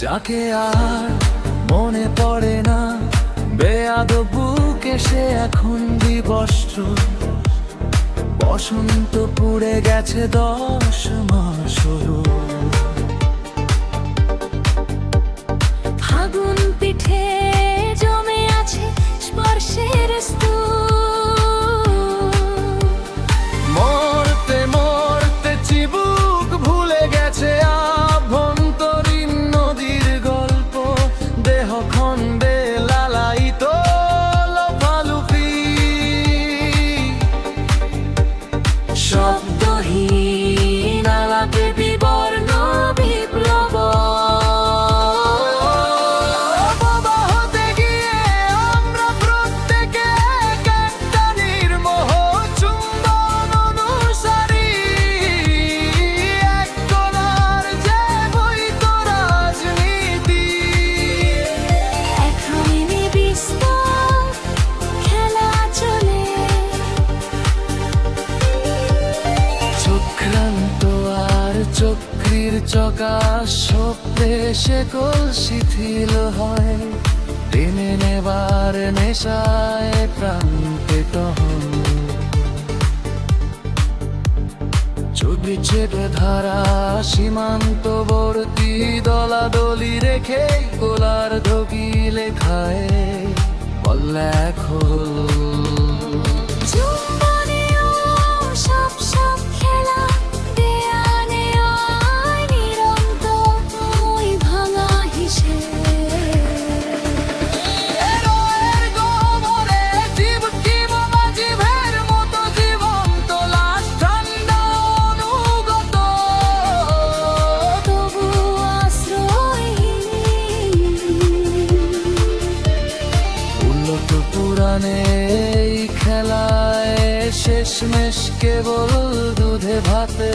যাকে আর মনে পড়ে না, বেয়াদব বুক এসে এখন বিবস্ত্র। বসন্ত পুড়ে গেছে 10 মাস হলো। ফাগুন পিঠে জমে আছে স্পর্শের স্তূপ। মরতে মরতে চিবুক ভুলে গেছে আভ্যন্তরীণ নদীর গল্প। দেহ খণ্ডে লালায়িত লোফালুফি, শব্দহীন আলাপে বিবর্ণ বিপ্লব। হতে গিয়ে আমরা প্রত্যেকে একটা নির্মোহ চুম্বন অনুসারী। এক কণার যে বৈত রাজনীতি, এক রঙিনী বিস্তর খেলা চলে। চক্রান্ত আর চক্রীর চকা শব্দে শেকল শিথিল হয়। টেনে নেবার নেশায় প্রান্তে টহল, চোখে চেপে ধারা সীমান্তবর্তী দলাদলি রেখে গোলার ধকি লেখায় ব্ল্যাক হোল। চুম্বনেও সব সব খেলা দেয়ালে আয় নিরন্তর ওই ভাঙা হিসেব। এর গোবরে জীব কিংবা জীবের মতো জীবন্ত লাশ ঠান্ডা অনুগত। তবু আশ্রয়হীন উন্নত পুরাণে এই খেলায় শেষমেশ কেবল দুধে ভাতে